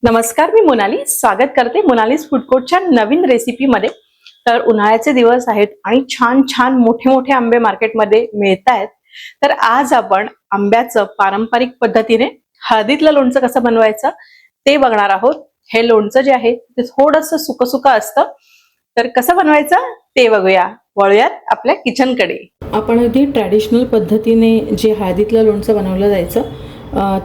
नमस्कार, मी मोनाली स्वागत करते मोनालीज फूड कोर्टच्या नवीन रेसिपीमध्ये। तर उन्हाळ्याचे दिवस आहेत आणि छान छान मोठे मोठे आंबे मार्केटमध्ये मिळतायत। तर आज आपण आंब्याचं पारंपरिक पद्धतीने हळदीतलं लोणचं कसं बनवायचं ते बघणार आहोत। हे लोणचं जे आहे ते थोडंसं सुकं असतं, तर कसं बनवायचं ते बघूया। वळूयात आपल्या किचनकडे। आपण अगदी ट्रॅडिशनल पद्धतीने जे हळदीतलं लोणचं बनवलं जायचं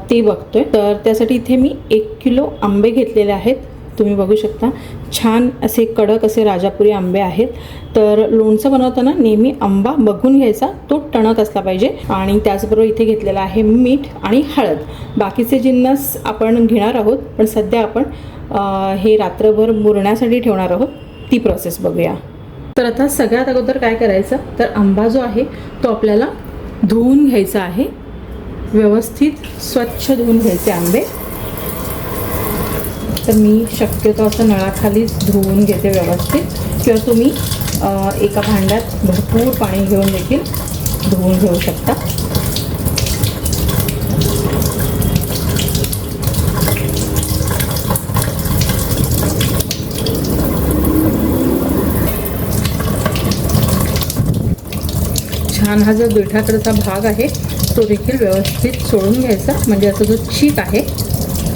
ते बघतोय। तर त्यासाठी इथे मी 1 किलो आंबे घेतलेले आहेत। तुम्ही बघू शकता छान असे कडक असे राजापुरी आंबे आहेत। तर लोणचं बनवताना नेहमी आंबा बघून घ्यायचा, तो टणक असला पाहिजे। आणि त्याचबरोबर इथे घेतलेला आहे मीठ आणि हळद। बाकीचे जिन्नस आपण घेणार आहोत, पण सध्या आपण हे रात्रभर मुरण्यासाठी ठेवणार आहोत, ती प्रोसेस बघूया। तर आता सगळ्यात अगोदर काय करायचं, तर आंबा जो आहे तो आपल्याला धुवून घ्यायचा आहे। व्यवस्थित स्वच्छ धुवून घ्यायचे आंबे। तर मी शक्यतो असं नळाखालीच धुवून घेते व्यवस्थित, किंवा तुम्ही एका भांड्यात भरपूर पाणी घेऊन देखील धुवून घेऊ शकता। छान हा जो देठाकडचा भाग आहे तो देखील व्यवस्थित सोडून घ्यायचा, म्हणजे असा जो चीक आहे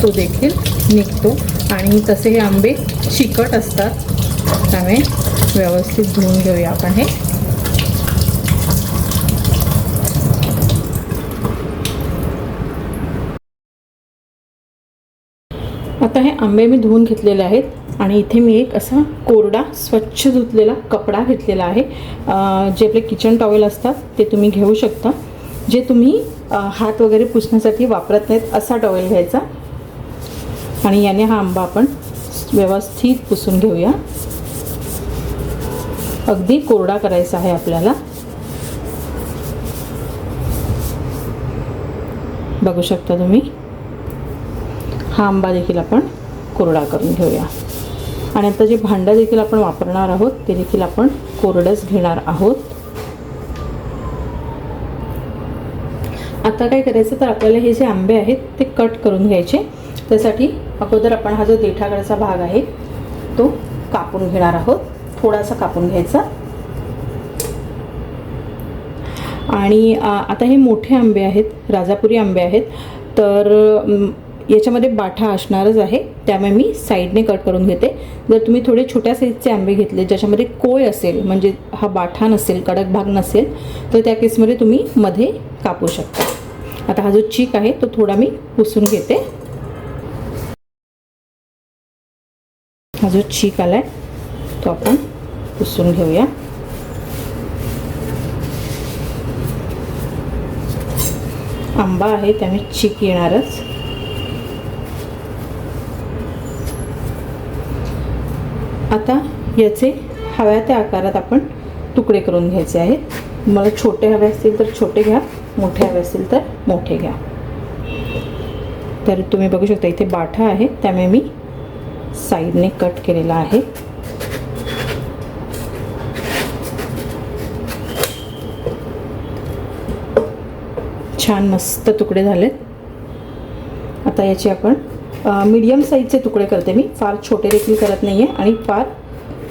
तो देखील निघतो। आणि तसे हे आंबे चिकट असतात, त्यामुळे व्यवस्थित धुवून घेऊया आपण हे। आता हे आंबे मी धुवून घेतलेले आहेत आणि इथे मी एक असा कोरडा स्वच्छ धुतलेला कपडा घेतलेला आहे। जे आपले किचन टॉवेल असतात ते तुम्ही घेऊ शकता। जे तुम्ही हात वगैरे पुसण्यासाठी वापरत नाहीत असा टॉवेल घ्यायचा, आणि याने हा आंबा आपण व्यवस्थित पुसून घेऊया। अगदी कोरडा करायचा आहे आपल्याला। बघू शकता तुम्ही, हा आंबा देखील आपण कोरडा करून घेऊया। आणि आता जे भांडं देखील आपण वापरणार आहोत ते देखील आपण कोरडंच घेणार आहोत। आता काय करायचं, तर आपल्याला हे जे आंबे आहेत ते कट करून घ्यायचे। त्यासाठी अगोदर आपण हा जो देठाकडचा भाग आहे तो कापून घेणार आहोत, थोडासा कापून घ्यायचा। आणि आता हे मोठे आंबे आहेत, राजापुरी आंबे आहेत, तर याच्यामध्ये बाठा असणारच आहे, त्यामुळे मी साईडने कट करून घेते। जर तुम्ही थोडे छोट्या साईजचे आंबे घेतले ज्याच्यामध्ये कोय असेल, म्हणजे हा बाठा नसेल, कडक भाग नसेल, तर त्या केसमध्ये तुम्ही मध्ये कापू शकता। आता हा जो चीक आहे तो थोडा मी पुसून घेते। हा जो चीक आलाय तो आपण पुसून घेऊया। आंबा आहे त्यामुळे चीक येणारच। आता याचे हव्या त्या आकारात आपण तुकडे करून घ्यायचे आहेत। मला छोटे हवे असतील तर छोटे घ्या, मोठे हवे असतील तर मोठे घ्या। तर तुम्ही बघू शकता इथे बाठा आहे, त्यामुळे मी साईडने कट केलेला आहे। छान मस्त तुकडे झालेत। आता याचे आपण मीडियम साईजचे तुकडे करते मी, फार छोटे देखील करत नाही आहे आणि फार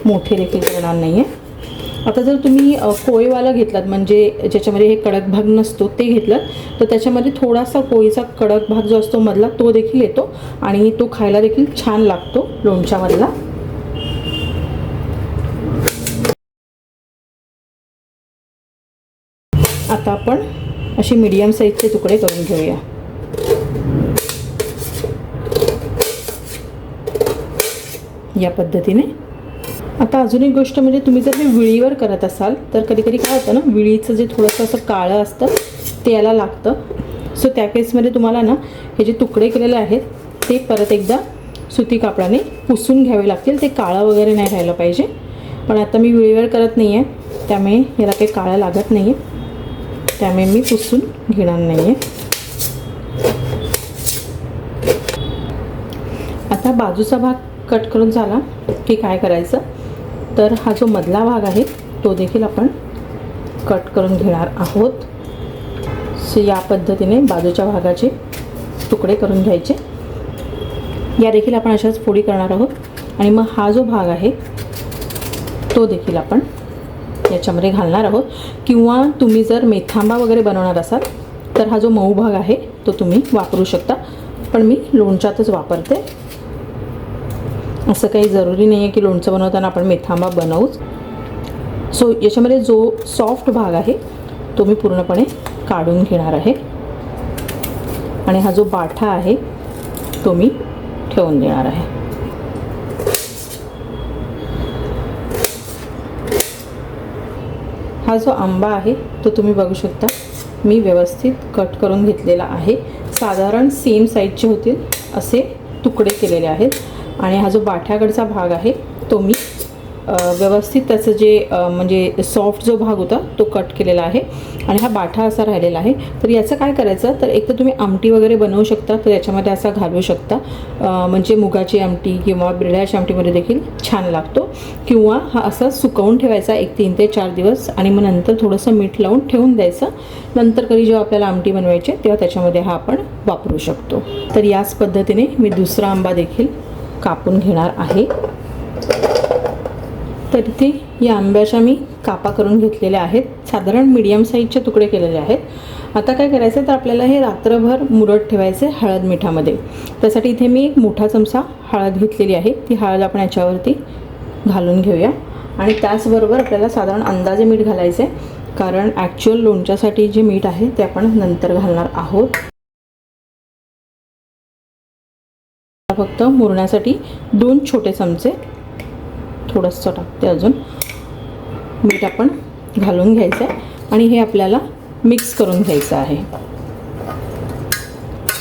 मोठे देखील करणार नाही आहे। आता जर तुम्ही कोळीवाला घेतलात, म्हणजे ज्याच्यामध्ये हे कडक भाग नसतो ते घेतलात, तर त्याच्यामध्ये थोडासा कोळीचा कडक भाग जो असतो मधला तो देखील येतो, आणि तो खायला देखील छान लागतो लोणच्यामधला। आता आपण असे मीडियम साईजचे तुकडे करून घेऊया। या पद्धतीने। आता अजून एक गोष्ट म्हणजे, तुम्ही जर हे विळीवर करत असाल तर कधी कधी काय होतं ना, विळीचं जे थोडंसं असं काळं असतं ते याला लागतं। सो त्या केसमध्ये तुम्हाला ना हे जे तुकडे केलेले आहेत ते परत एकदा सुती कापडाने पुसून घ्यावे लागतील। ते काळं वगैरे नाही राहिलं पाहिजे। पण आता मी विळीवर करत नाही आहे, त्यामुळे याला काही काळं लागत नाही आहे, त्यामुळे मी पुसून घेणार नाही आहे। आता बाजूचा भाग कट करून झाला की काय करायचं, तर हा जो मधला भाग आहे तो देखील आपण कट करून घेणार आहोत। सो या पद्धतीने बाजूच्या भागाचे तुकडे करून घ्यायचे। या देखील आपण अशाच फोडी करणार आहोत. आणि मग हा जो भाग आहे तो देखील आपण याच्यामध्ये घालणार आहोत. किंवा तुम्ही जर मेथांबा वगैरे बनवणार असाल तर हा जो मऊ भाग आहे तो तुम्ही वापरू शकता, पण मी लोणच्यातच वापरते. असं काही जरुरी नाही आहे की लोणचं बनवताना आपण मेथांबा बनवूच. सो याच्यामध्ये जो सॉफ्ट भाग आहे तो मी पूर्णपणे काढून घेणार आहे आणि हा जो बाठा आहे तो मी ठेवून देणार आहे. हा जो आंबा आहे तो तुम्ही बघू शकता मी व्यवस्थित कट करून घेतलेला आहे. साधारण सेम साईजचे होतील असे तुकडे केलेले आहेत. आणि हा जो बाठ्याकडचा भाग आहे तो मी व्यवस्थित त्याचं जे म्हणजे सॉफ्ट जो भाग होता तो कट केलेला आहे आणि हा बाठा असा राहिलेला आहे. तर याचं काय करायचं, तर एक तर तुम्ही आमटी वगैरे बनवू शकता तर याच्यामध्ये असा घालू शकता, म्हणजे मुगाची आमटी किंवा बिरड्याच्या आमटीमध्ये देखील छान लागतो. किंवा हा असा सुकवून ठेवायचा 3 ते 4 दिवस आणि मग नंतर थोडंसं मीठ लावून ठेवून द्यायचं. नंतर कधी जेव्हा आपल्याला आमटी बनवायची तेव्हा त्याच्यामध्ये हा आपण वापरू शकतो. तर याच पद्धतीने मी दुसरा आंबा देखील कापून घेणार आहे. तर इथे या आंब्याच्या मी कापा करून घेतलेल्या आहेत. साधारण मीडियम साईजचे तुकडे केलेले आहेत. आता काय करायचं, तर आपल्याला हे रात्रभर मुरत ठेवायचे हळद मिठामध्ये. त्यासाठी इथे मी एक मोठा चमचा हळद घेतलेली आहे. ती हळद आपण याच्यावरती घालून घेऊया. आणि त्याचबरोबर आपल्याला साधारण अंदाजे मीठ घालायचं आहे, कारण ॲक्च्युअल लोणच्यासाठी जे मीठ आहे ते आपण नंतर घालणार आहोत. फक्त मुरण्यासाठी 2 छोटे चमचे थोडंसं टाकते अजून मीठ आपण घालून घ्यायचं आहे आणि हे आपल्याला मिक्स करून घ्यायचं आहे.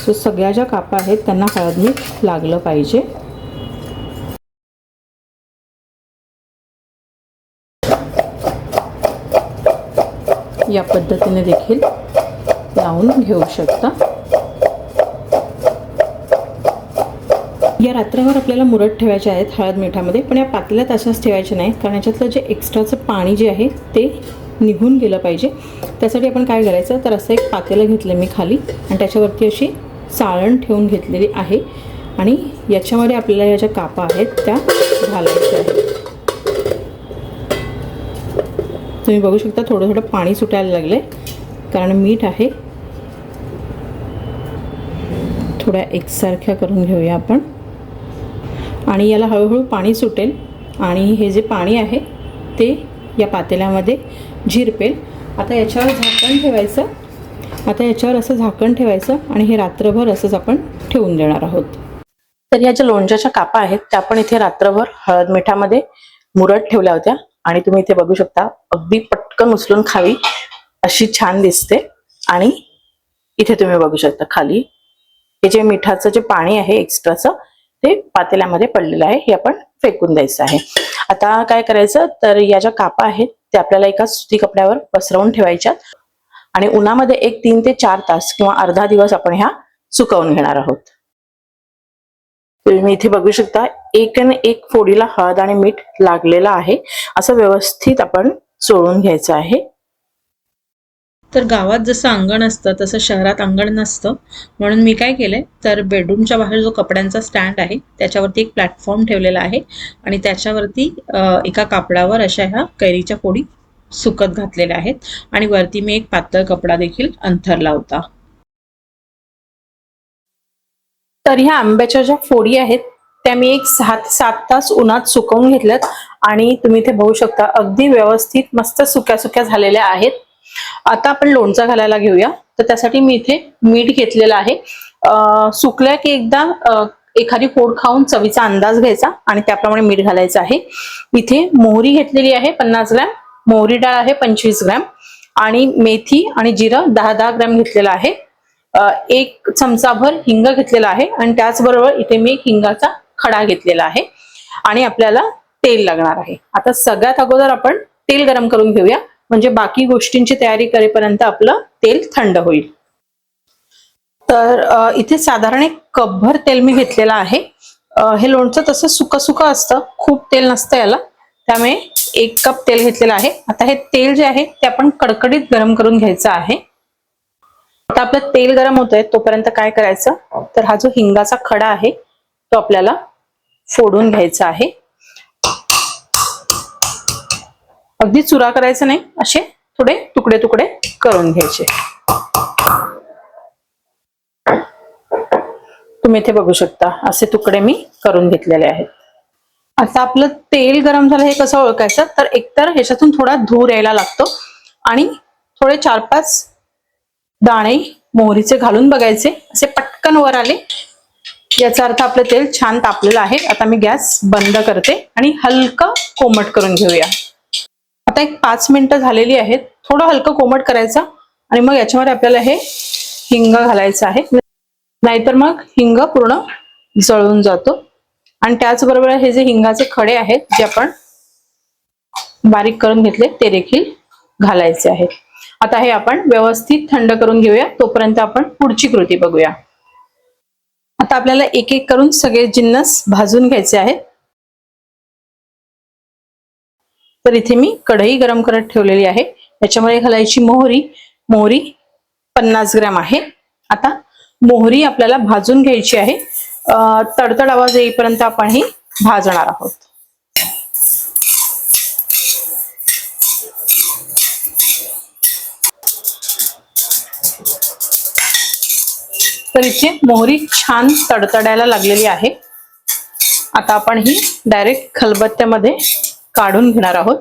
सो सगळ्या ज्या कापा आहेत त्यांना हळद मीठ लागलं पाहिजे. या पद्धतीने देखील लावून घेऊ शकता. या रात्रभर आपल्याला मुरत ठेवायचे आहेत हळद मिठामध्ये, पण या पातेल्यात अशाच ठेवायचे नाही, कारण याच्यातलं जे एक्स्ट्राचं पाणी जे आहे ते निघून गेलं पाहिजे. त्यासाठी आपण काय करायचं, तर असं एक पातेलं घेतलं मी खाली आणि त्याच्यावरती अशी चाळण ठेवून घेतलेली आहे आणि याच्यामध्ये आपल्याला या ज्या कापा आहेत त्या घालायच्या आहेत. तुम्ही बघू शकता थोडं थोडं पाणी सुटायला लागले, कारण मीठ आहे. थोड्या एकसारख्या करून घेऊया आपण आणि याला हळूहळू पाणी सुटेल आणि हे जे पाणी आहे ते या पातेल्यामध्ये झिरपेल. आता याच्यावर झाकण ठेवायचं. असं झाकण ठेवायचं आणि हे रात्रभर असंच आपण ठेवून देणार आहोत. तर या ज्या लोणच्याच्या कापा आहेत त्या आपण इथे रात्रभर हळद मिठामध्ये मुरत ठेवल्या होत्या आणि तुम्ही इथे बघू शकता अगदी पटकन उचलून खावी अशी छान दिसते. आणि इथे तुम्ही बघू शकता खाली हे जे मिठाचं जे पाणी आहे एक्स्ट्राचं ते पातेल्यामध्ये पडलेलं आहे, हे आपण फेकून द्यायचं आहे. आता काय करायचं, तर या ज्या कापा आहेत त्या आपल्याला एका सुती कपड्यावर पसरवून ठेवायच्यात आणि उन्हामध्ये 3 ते 4 तास किंवा अर्धा दिवस आपण ह्या सुकवून घेणार आहोत. तुम्ही इथे बघू शकता एक फोडीला हळद आणि मीठ लागलेलं आहे. असं व्यवस्थित आपण चोळून घ्यायचं आहे. तर गावात जसं अंगण असतं तसं शहरात अंगण नसतं, म्हणून मी काय केलंय, तर बेडरूमच्या बाहेर जो कपड्यांचा स्टँड आहे त्याच्यावरती एक प्लॅटफॉर्म ठेवलेला आहे आणि त्याच्यावरती एका कापडावर अशा ह्या कैरीच्या फोडी सुकत घातलेल्या आहेत आणि वरती मी एक पातळ कपडा देखील अंथरला होता. तर ह्या आंब्याच्या ज्या फोडी आहेत त्या मी 6 ते 7 तास उन्हात सुकवून घेतल्यात आणि तुम्ही इथे बघू शकता अगदी व्यवस्थित मस्त सुक्या सुक्या झालेल्या आहेत. आता आपण लोणचं घालायला घेऊया. तर त्यासाठी मी इथे मीठ घेतलेलं आहे. सुकल्या की एकदा एखादी फोड खाऊन चवीचा अंदाज घ्यायचा आणि त्याप्रमाणे मीठ घालायचं आहे. इथे मोहरी घेतलेली आहे 50 ग्रॅम, मोहरी डाळ आहे 25 ग्रॅम आणि मेथी आणि जिरं 10-10 ग्रॅम घेतलेलं आहे. 1 चमचाभर हिंग घेतलेला आहे आणि त्याचबरोबर इथे मी हिंगाचा खडा घेतलेला आहे आणि आपल्याला तेल लागणार आहे. आता सगळ्यात अगोदर आपण तेल गरम करून घेऊया, म्हणजे बाकी गोष्टींची तयारी करेपर्यंत आपलं तेल थंड होईल. तर इथे साधारण 1 कपभर तेल मी घेतलेलं आहे. हे लोणचं तसं सुकं सुकं असतं, खूप तेल नसतं याला, त्यामुळे 1 कप तेल घेतलेलं आहे. आता हे तेल जे आहे ते आपण कडकडीत गरम करून घ्यायचं आहे. आता आपलं तेल गरम होतंय तोपर्यंत काय करायचं, तर हा जो हिंगाचा खडा आहे तो आपल्याला फोडून घ्यायचा आहे. अगदी चुरा करायचा नाही, असे थोडे तुकडे तुकडे करून घ्यायचे. तुम्ही इथे बघू शकता असे तुकडे मी करून घेतलेले आहेत. आता आपलं तेल गरम झालं हे कसं ओळखायचं, तर एकतर ह्याच्यातून थोडा धूर यायला लागतो आणि थोडे 4-5 दाणे मोहरीचे घालून बघायचे. असे पटकन वर आले याचा अर्थ आपलं तेल छान तापलेलं आहे. आता मी गॅस बंद करते आणि हलकं कोमट करून घेऊया. आता एक 5 मिनिटं झालेली आहेत. थोडं हलकं कोमट करायचं आणि मग याच्यामध्ये आपल्याला हे हिंग घालायचं आहे, नाहीतर मग हिंग पूर्ण जळून जातो. आणि त्याचबरोबर हे जे हिंगाचे खडे आहेत जे आपण बारीक करून घेतले ते देखील घालायचे आहेत. आता हे आपण व्यवस्थित थंड करून घेऊया, तोपर्यंत आपण पुढची कृती बघूया. आता आपल्याला एक एक करून सगळे जिन्नस भाजून घ्यायचे आहेत. तर इथे मी कढई गरम करत ठेवलेली आहे. याच्यामध्ये घालायची मोहरी. मोहरी 50 ग्रॅम आहे. आता मोहरी आपल्याला भाजून घ्यायची आहे. तडतड आवाज येईपर्यंत आपण ही भाजणार आहोत. तर इथे मोहरी छान तडतडायला लागलेली आहे. आता आपण ही डायरेक्ट खलबत्त्यामध्ये काढून घेणार आहोत.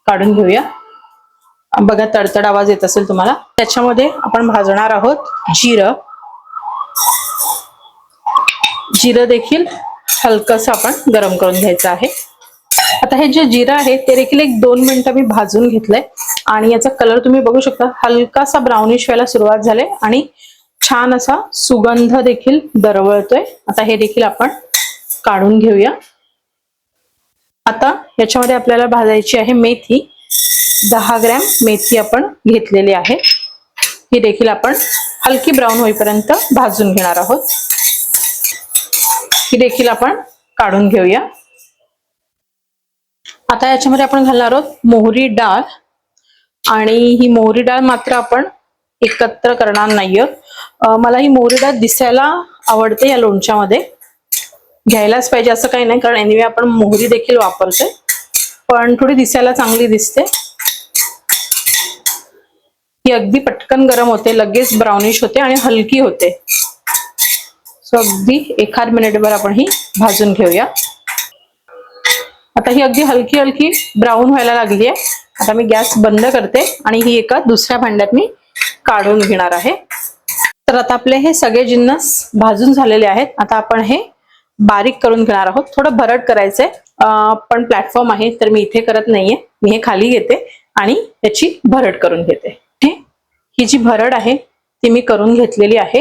काढून घेऊया. बघा तडतड आवाज येत असेल तुम्हाला. त्याच्यामध्ये आपण भाजणार आहोत जिरं. जिरं देखील हलकंसं आपण गरम करून घ्यायचं आहे. आता हे जे जिरं आहे ते देखील एक 2 मिनिटं मी भाजून घेतलंय आणि याचा कलर तुम्ही बघू शकता, हलकासा ब्राउनिश व्हायला सुरुवात झाली आणि छान असा सुगंध देखील दरवळतोय. आता हे देखील आपण काढून घेऊया. आता याच्यामध्ये आपल्याला भाजायची आहे मेथी. 10 ग्रॅम मेथी आपण घेतलेली आहे. ही देखील आपण हलकी ब्राऊन होईपर्यंत भाजून घेणार आहोत. ही देखील आपण काढून घेऊया. आता याच्यामध्ये आपण घालणार आहोत मोहरी डाळ आणि ही मोहरी डाळ मात्र आपण एकत्र करणार नाहीये. मला ही मोहरी डाळ दिसायला आवडते या लोणच्यामध्ये, घ्यायलाच पाहिजे असं काही नाही, कारण एनिवे आपण मोहरी देखील वापरतोय, पण थोडी दिसायला चांगली दिसते. ही अगदी पटकन गरम होते, लगेच ब्राउनिश होते आणि हलकी होते. सो अगदी 1-2 मिनिटभर आपण ही भाजून घेऊया. आता ही अगदी हलकी हलकी ब्राऊन व्हायला लागली आहे. आता मी गॅस बंद करते आणि ही एका दुसऱ्या भांड्यात मी काढून घेणार आहे. तर आता आपले हे सगळे जिन्नस भाजून झालेले आहेत. आता आपण हे बारीक करून घेणार आहोत. थोडं भरड करायचंय, पण प्लॅटफॉर्म आहे तर मी इथे करत नाहीये. मी हे खाली घेते आणि याची भरड करून घेते. ही जी भरड आहे ती मी करून घेतलेली आहे.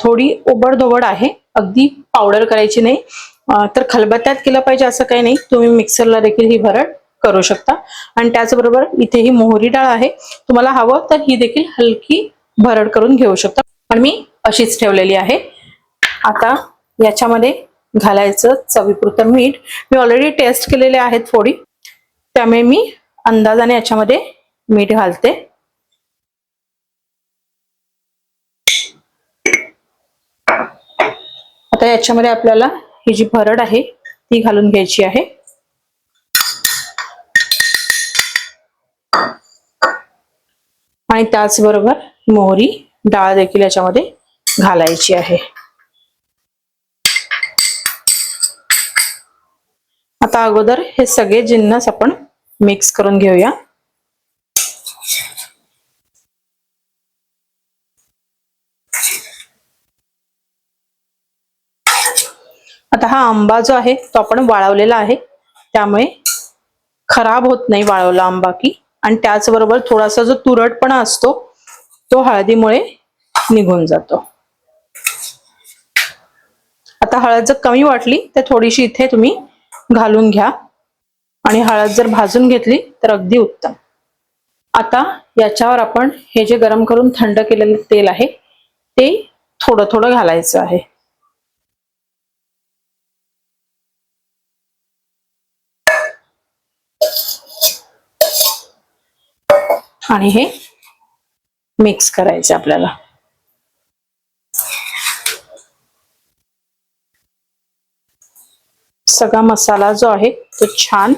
थोडी ओबडधोबड आहे, अगदी पावडर करायची नाही. तर खलबत्त्यात केलं पाहिजे असं काही नाही, तुम्ही मिक्सरला देखील ही भरड करू शकता. आणि त्याचबरोबर इथे ही मोहरी डाळ आहे, तुम्हाला हवं तर ही देखील हलकी भरड करून घेऊ शकता, पण मी अशीच ठेवलेली आहे. आता याच्यामध्ये घालायचं चवीपुरतं मीठ. मी ऑलरेडी टेस्ट केलेले आहेत फोडी, त्यामुळे मी अंदाजाने याच्यामध्ये मीठ घालते. आता याच्यामध्ये आपल्याला ही जी भरड आहे ती घालून घ्यायची आहे. आणि त्याचबरोबर मोहरी डाळ देखील याच्यामध्ये घालायची आहे. आता अगोदर हे सगळे जिन्नस आपण मिक्स करून घेऊया. आता हा आंबा जो आहे तो आपण वाळवलेला आहे, त्यामुळे खराब होत नाही वाळवला आंबा की. आणि त्याचबरोबर थोडासा जो तुरटपणा असतो तो हळदीमुळे निघून जातो. आता हळद जर कमी वाटली तर थोडीशी इथे तुम्ही घालून घ्या आणि हळद जर भाजून घेतली तर अगदी उत्तम. आता याच्यावर आपण हे जे गरम करून थंड केलेले तेल आहे ते थोडं थोडं घालायचं आहे. आणि हे मिक्स करायचं आपल्याला. सगळा मसाला जो आहे तो छान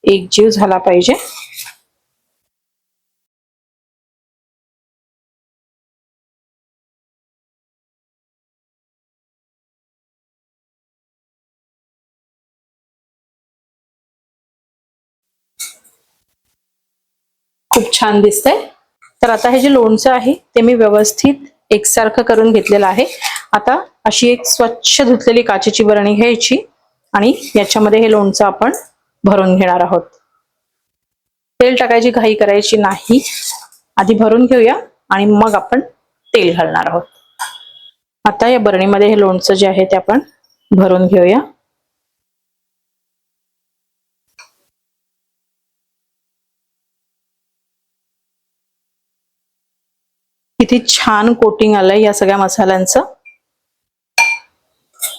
एकजीव झाला पाहिजे. खूप छान दिसतंय. तर आता हे जे लोणचं आहे ते मी व्यवस्थित एकसारखं करून घेतलेलं आहे. आता अशी एक स्वच्छ धुतलेली काचेची बरणी घ्यायची आणि याच्यामध्ये हे लोणचं आपण भरून घेणार आहोत. तेल टाकायची घाई करायची नाही, आधी भरून घेऊया आणि मग आपण तेल घालणार आहोत. आता या बरणीमध्ये हे लोणचं जे आहे ते आपण भरून घेऊया. किती छान कोटिंग आलंय या सगळ्या मसाल्यांचं.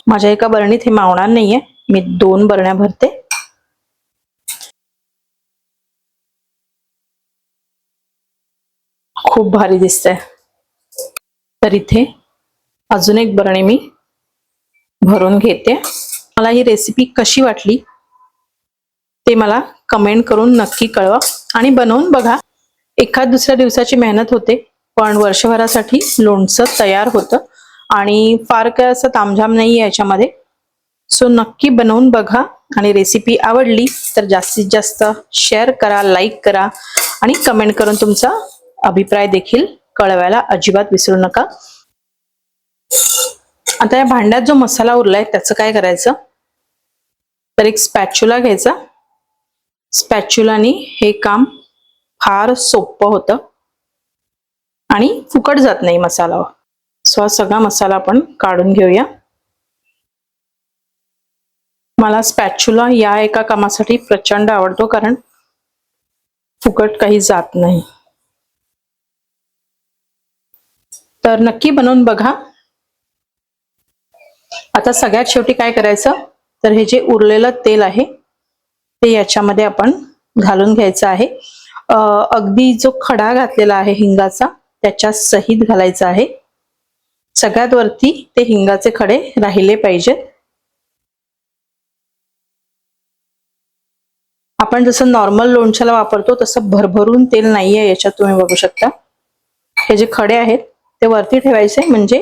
माझ्या एका बरणीत हे मावणार नाहीये, मी 2 बरण्या भरते. खूप भारी दिसतंय. तर इथे अजून एक बरणी मी भरून घेते. मला ही रेसिपी कशी वाटली ते मला कमेंट करून नक्की कळवा आणि बनवून बघा. एखाद दुसऱ्या दिवसाची मेहनत होते, पण वर्षभरासाठी लोणचं तयार होतं आणि फार काय असं तामझाम नाही आहे याच्यामध्ये. सो नक्की बनवून बघा आणि रेसिपी आवडली तर जास्तीत जास्त शेअर करा, लाईक करा आणि कमेंट करून तुमचा अभिप्राय देखील कळवायला अजिबात विसरू नका. आता या भांड्यात जो मसाला उरलाय त्याचं काय करायचं, तर एक स्पॅच्युला घ्यायचा. स्पॅच्युलानी हे काम फार सोपं होतं आणि फुकट जात नाही मसाला. सो हा सगळा मसाला आपण काढून घेऊया. मला स्पॅच्युला या एका कामासाठी प्रचंड आवडतो, कारण फुकट काही जात नाही. तर नक्की बनवून बघा. आता सगळ्यात शेवटी काय करायचं, तर हे जे उरलेलं तेल आहे ते याच्यामध्ये आपण घालून घ्यायचं आहे. अगदी जो खडा घातलेला आहे हिंगाचा त्याच्या सहित घालायचा आहे. सगळ्यात वरती ते हिंगाचे खडे राहिले पाहिजेत. आपण जसं नॉर्मल लोणच्याला वापरतो तसं भरभरून तेल नाहीये याच्यात, तुम्ही बघू शकता. हे जे खडे आहेत ते वरती ठेवायचे म्हणजे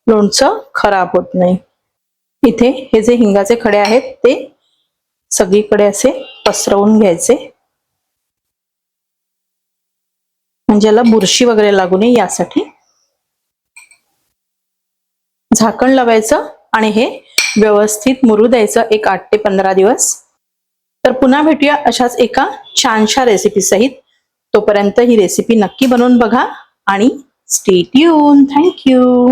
लोणचं खराब होत नाही. इथे हे जे हिंगाचे खडे आहेत ते सगळीकडे असे पसरवून घ्यायचे, म्हणजे याला बुरशी वगैरे लागू नये यासाठी. झाकण लावायचं आणि हे व्यवस्थित मुरू द्यायचं एक 8 ते 15 दिवस. तर पुन्हा भेटूया अशाच एका छानशा रेसिपी सहित. तोपर्यंत ही रेसिपी नक्की बनवून बघा आणि स्टे ट्यून. थँक्यू.